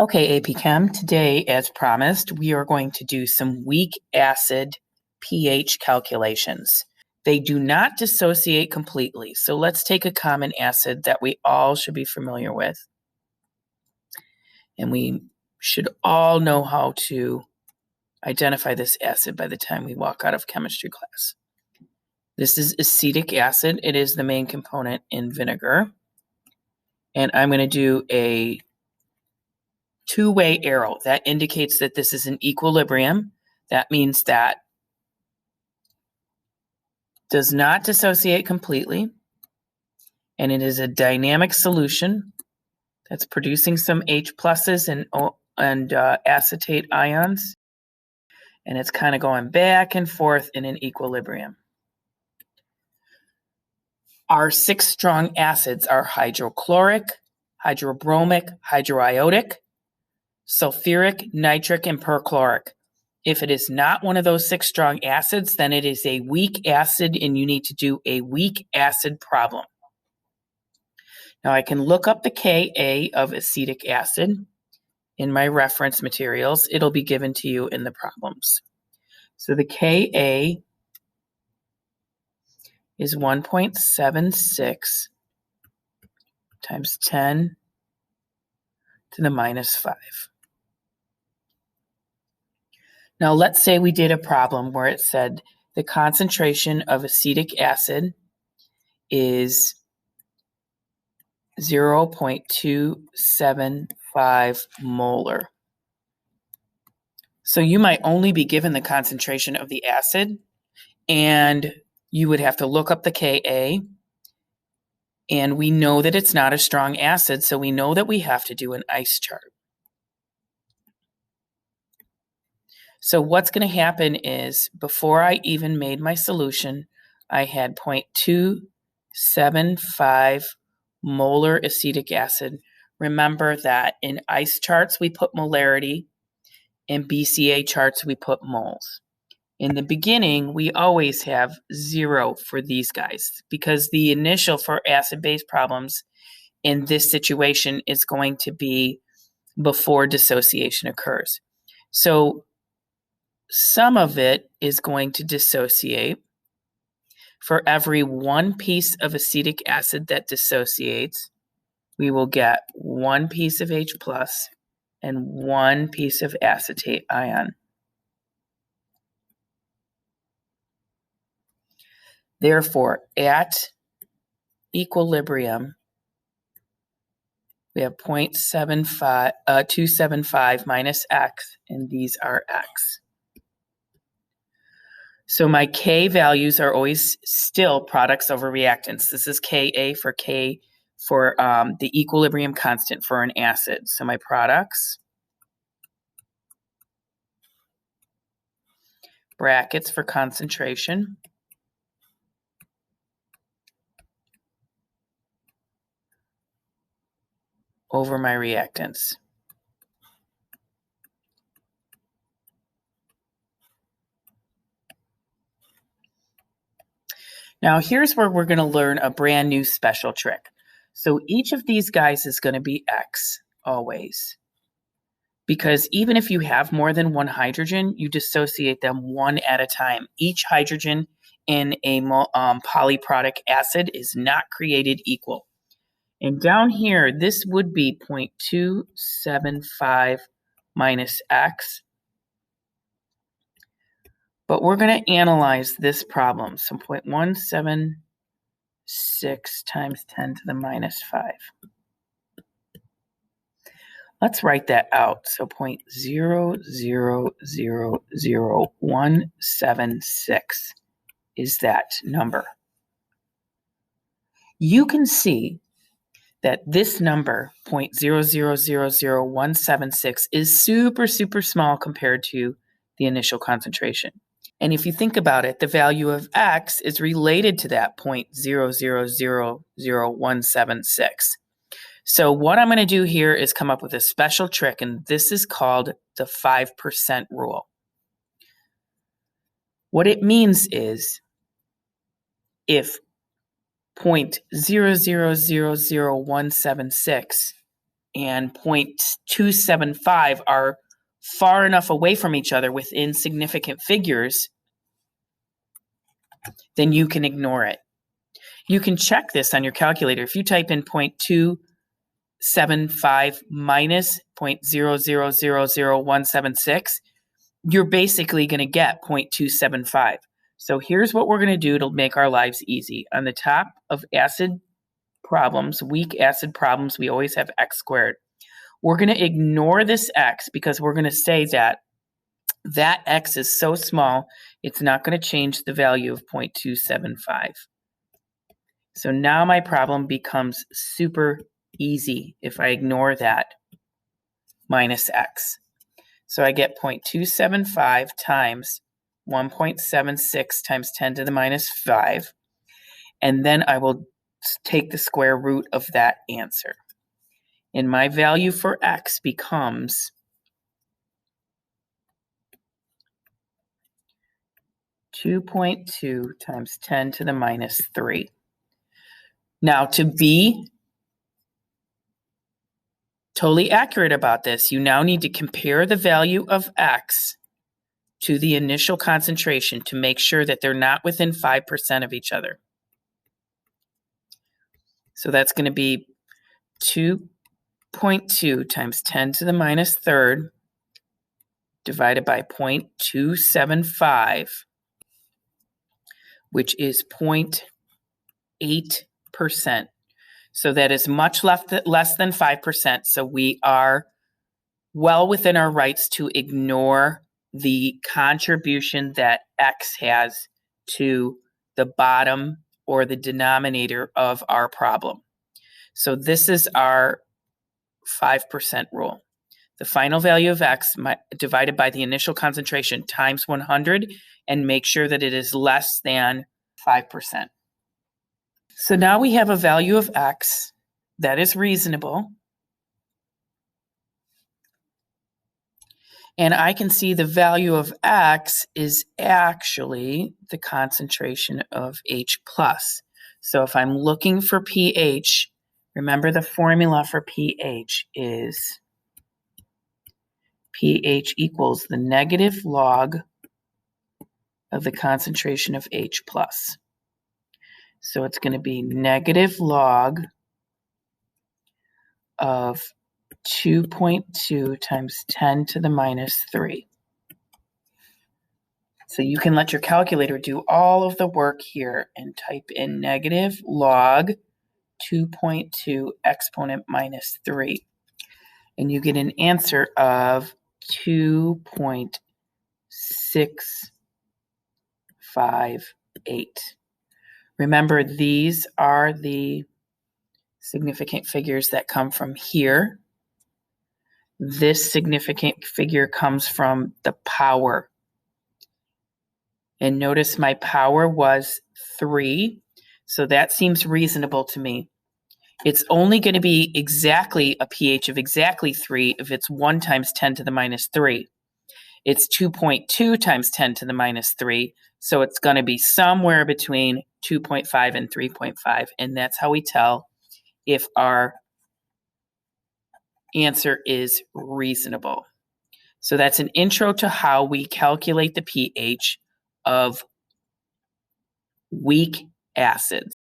Okay, AP Chem, today, as promised, we are going to do some weak acid pH calculations. They do not dissociate completely, so let's take a common acid that we all should be familiar with. And we should all know how to identify this acid by the time we walk out of chemistry class. This is acetic acid. It is the main component in vinegar. And I'm going to do a two-way arrow. That indicates that this is an equilibrium. That means that does not dissociate completely, and it is a dynamic solution that's producing some H pluses and acetate ions, and it's kind of going back and forth in an equilibrium. Our 6 strong acids are hydrochloric, hydrobromic, hydroiodic, sulfuric, nitric, and perchloric. If it is not one of those 6 strong acids, then it is a weak acid, and you need to do a weak acid problem. Now I can look up the Ka of acetic acid in my reference materials. It'll be given to you in the problems. So the Ka is 1.76 times 10 to the minus 5. Now let's say we did a problem where it said the concentration of acetic acid is 0.275 molar. So you might only be given the concentration of the acid, and you would have to look up the Ka, and we know that it's not a strong acid, so we know that we have to do an ice chart. So what's going to happen is, before I even made my solution, I had 0.275 molar acetic acid. Remember that in ice charts, we put molarity. In BCA charts, we put moles. In the beginning, we always have 0 for these guys, because the initial for acid-base problems in this situation is going to be before dissociation occurs. So some of it is going to dissociate. For every 1 piece of acetic acid that dissociates, we will get 1 piece of H plus and 1 piece of acetate ion. Therefore, at equilibrium, we have 275 minus X, and these are X. So my K values are always still products over reactants. This is Ka for the equilibrium constant for an acid. So my products, brackets for concentration, over my reactants. Now here's where we're going to learn a brand new special trick. So each of these guys is going to be X always. Because even if you have more than 1 hydrogen, you dissociate them 1 at a time. Each hydrogen in a polyprotic acid is not created equal. And down here, this would be 0.275 minus X. But we're going to analyze this problem. So 0.176 times 10 to the minus 5. Let's write that out. So 0.000176 is that number. You can see that this number, 0.0000176, is super, super small compared to the initial concentration. And if you think about it, the value of X is related to that 0.0000176. So what I'm going to do here is come up with a special trick, and this is called the 5% rule. What it means is, if 0.0000176 and 0.275 are far enough away from each other within significant figures, then you can ignore it. You can check this on your calculator. If you type in 0.275 minus 0.0000176, you're basically going to get 0.275. So here's what we're going to do to make our lives easy. On the top of acid problems, weak acid problems, we always have x squared. We're going to ignore this x because we're going to say that that x is so small, it's not going to change the value of 0.275. So now my problem becomes super easy if I ignore that minus x. So I get 0.275 times 1.76 times 10 to the minus 5. And then I will take the square root of that answer. And my value for x becomes 2.2 times 10 to the minus 3. Now, to be totally accurate about this, you now need to compare the value of x to the initial concentration to make sure that they're not within 5% of each other. So that's going to be 2.2 times 10 to the minus third divided by 0.275, which is 0.8%. So that is much less than 5%. So we are well within our rights to ignore the contribution that x has to the bottom or the denominator of our problem. So this is our 5% rule. The final value of x divided by the initial concentration times 100 and make sure that it is less than 5%. So now we have a value of x that is reasonable. And I can see the value of x is actually the concentration of H+. So if I'm looking for pH, remember the formula for pH is pH equals the negative log of the concentration of H+. So it's going to be negative log of 2.2 times 10 to the minus 3. So you can let your calculator do all of the work here and type in negative log 2.2 exponent minus 3. And you get an answer of 2.658. Remember, these are the significant figures that come from here. This significant figure comes from the power. And notice my power was 3, so that seems reasonable to me. It's only going to be exactly a pH of exactly 3 if it's 1 times 10 to the minus 3. It's 2.2 times 10 to the minus 3, so it's going to be somewhere between 2.5 and 3.5, and that's how we tell if our answer is reasonable. So that's an intro to how we calculate the pH of weak acids.